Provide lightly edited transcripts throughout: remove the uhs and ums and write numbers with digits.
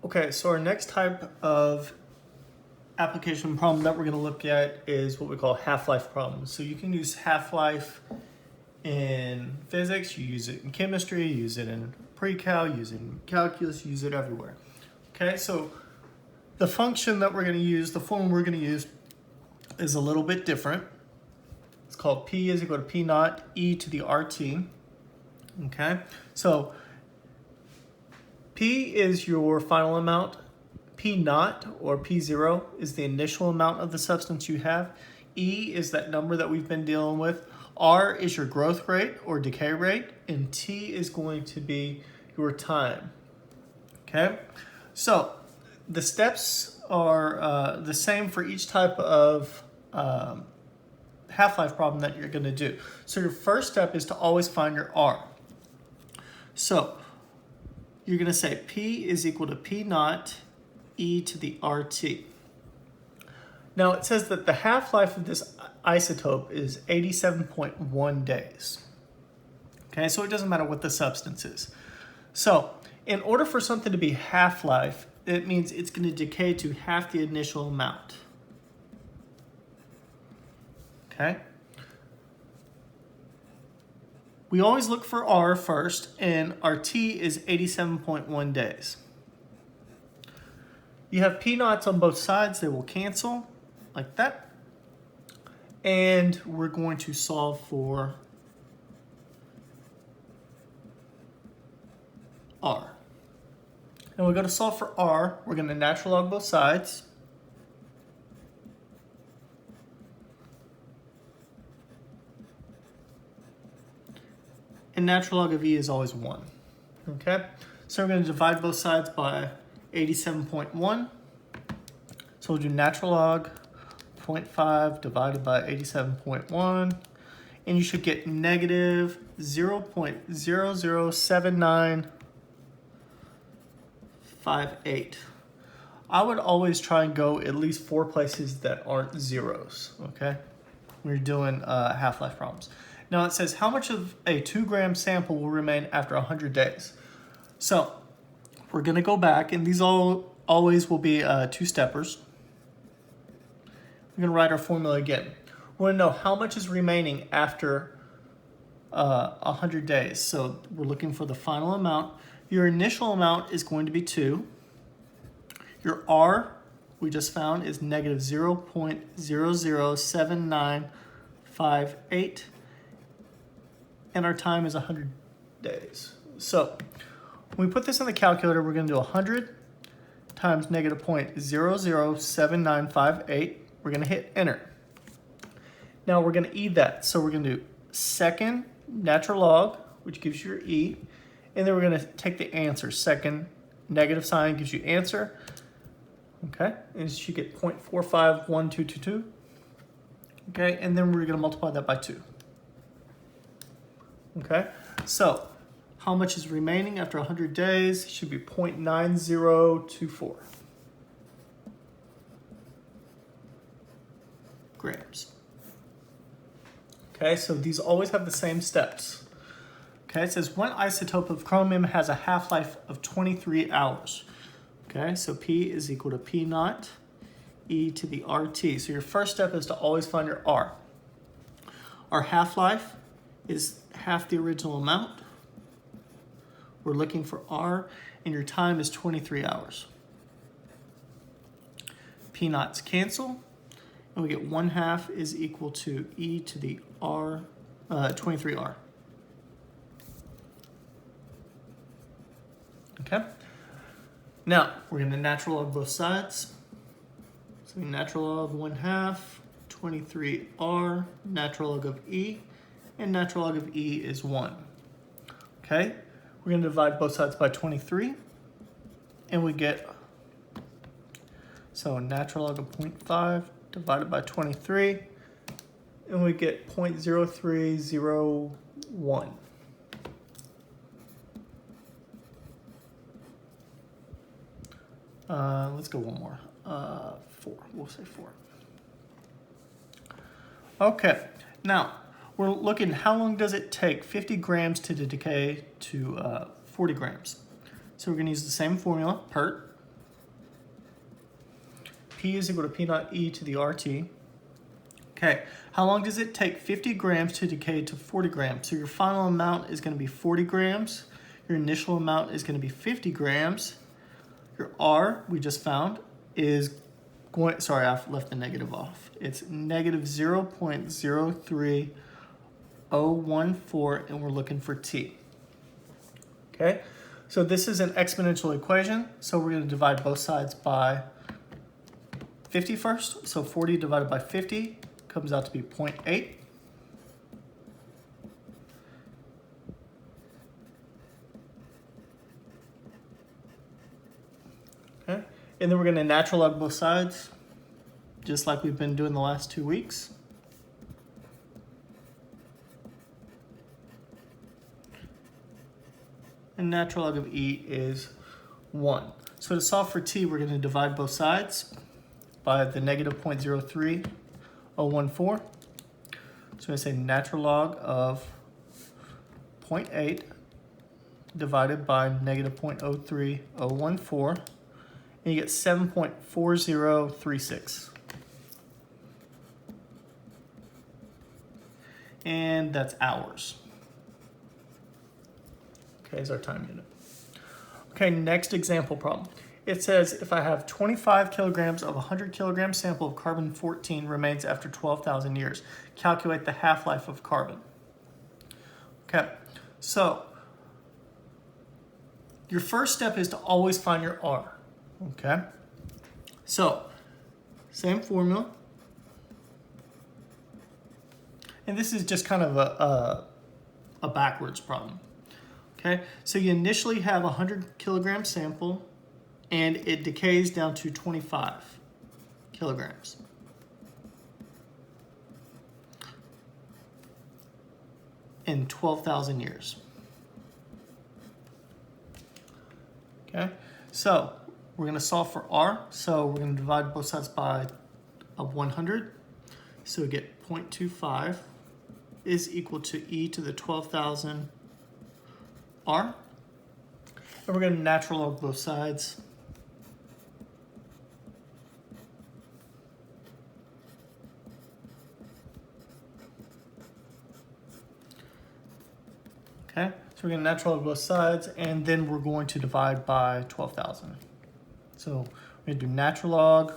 Okay, so our next type of application problem that we're going to look at is what we call half-life problems. So you can use half-life in physics, you use it in chemistry, you use it in pre-cal, use it in calculus, you use it everywhere. Okay, so the function that we're going to use, the form we're going to use is a little bit different. It's called P is equal to P naught e to the RT. Okay, so P is your final amount. P naught or P0 is the initial amount of the substance you have. E is that number that we've been dealing with. R is your growth rate or decay rate. And T is going to be your time. Okay, so the steps are the same for each type of half-life problem that you're going to do. So your first step is to always find your R. So you're going to say P is equal to P naught e to the RT. Now it says that the half-life of this isotope is 87.1 days. Okay, so it doesn't matter what the substance is. So in order for something to be half-life, it means it's going to decay to half the initial amount. Okay? We always look for R first, and our T is 87.1 days. You have P naughts on both sides, they will cancel like that. And we're going to solve for R. And we're going to solve for R, we're going to natural log both sides. And natural log of E is always 1. Okay? So we're going to divide both sides by 87.1. So we'll do natural log 0.5 divided by 87.1. And you should get negative 0.007958. I would always try and go at least 4 places that aren't zeros, okay? When you're doing half-life problems. Now it says how much of a 2-gram sample will remain after 100 days. So we're going to go back, and these always will be two-steppers. We're going to write our formula again. We want to know how much is remaining after 100 days. So we're looking for the final amount. Your initial amount is going to be 2. Your R, we just found, is negative 0.007958. And our time is 100 days. So when we put this in the calculator, we're going to do 100 times negative 0.007958. We're going to hit enter. Now we're going to E that. So we're going to do second natural log, which gives you your E. And then we're going to take the answer. Second negative sign gives you answer. Okay, and you should get 0.451222. Okay, and then we're going to multiply that by 2. Okay, so how much is remaining after 100 days? It should be 0.9024 grams. Okay, so these always have the same steps. Okay, it says one isotope of chromium has a half-life of 23 hours. Okay, so P is equal to P naught e to the RT. So your first step is to always find your R. Our half-life is half the original amount. We're looking for R, and your time is 23 hours. P naughts cancel, and we get 1/2 is equal to E to the R, 23R. Okay? Now, we're going to natural log both sides. So natural log 1/2, 23R, natural log of E, and natural log of E is 1. Okay? We're going to divide both sides by 23, and we get, so natural log of 0.5 divided by 23, and we get 0.0301. Let's go one more. 4. We'll say 4. Okay. Now, we're looking how long does it take 50 grams to decay to 40 grams. So we're going to use the same formula, PERT. P is equal to P naught E to the RT. Okay, how long does it take 50 grams to decay to 40 grams? So your final amount is going to be 40 grams. Your initial amount is going to be 50 grams. Your R, we just found, is going, sorry, I've left the negative off. It's negative 0.03014, and we're looking for T. Okay, so this is an exponential equation, so we're going to divide both sides by 50 first. So 40 divided by 50 comes out to be 0.8. Okay, and then we're going to natural log both sides, just like we've been doing the last 2 weeks. And natural log of E is 1. So to solve for T, we're going to divide both sides by the negative 0.03014. So I'm going to say natural log of 0.8 divided by negative 0.03014, and you get 7.4036. And that's hours. Okay, is our time unit. Okay, next example problem. It says if I have 25 kilograms of a 100 kilogram sample of carbon-14 remains after 12,000 years, calculate the half-life of carbon. Okay, so your first step is to always find your R. Okay, so same formula. And this is just kind of a backwards problem. Okay, so you initially have a 100 kilogram sample and it decays down to 25 kilograms. In 12,000 years. Okay, so we're going to solve for R. So we're going to divide both sides by 100. So we get 0.25 is equal to E to the 12,000 R. And we're going to natural log both sides. Okay, so we're going to natural log both sides, and then we're going to divide by 12,000. So we're going to do natural log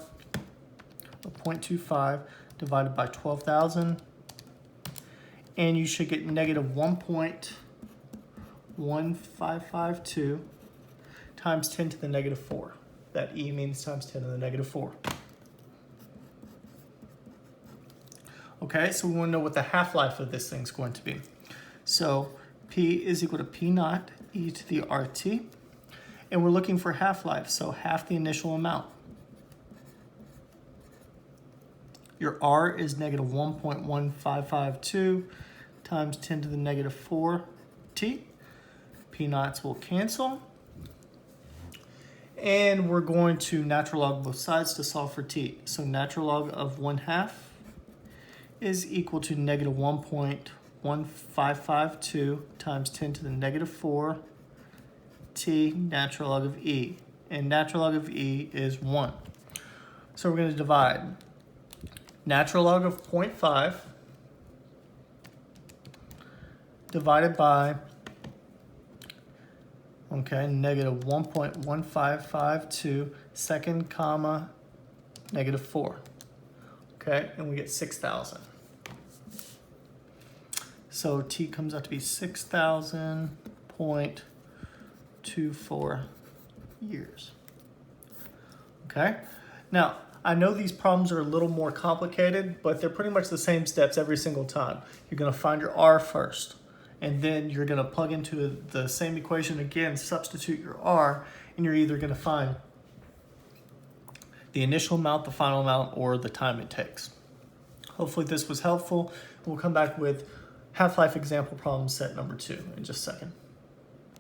of 0.25 divided by 12,000, and you should get negative 1.1552 times 10 to the negative 4. That E means times 10 to the negative 4. Okay, so we want to know what the half-life of this thing's going to be. So P is equal to P naught E to the RT, and we're looking for half-life, so half the initial amount. Your R is negative 1.1552 times 10 to the negative 4 T. P naughts will cancel. And we're going to natural log both sides to solve for T. So natural log of 1/2 is equal to negative 1.1552 times 10 to the negative 4 T natural log of E. And natural log of E is 1. So we're going to divide natural log of 0.5 divided by negative 1.1552 second comma negative 4. Okay, and we get 6,000. So T comes out to be 6,000.24 years. Okay, now I know these problems are a little more complicated, but they're pretty much the same steps every single time. You're going to find your R first, and then you're going to plug into the same equation again, substitute your R, and you're either going to find the initial amount, the final amount, or the time it takes. Hopefully this was helpful. We'll come back with half-life example problem set number 2 in just a second.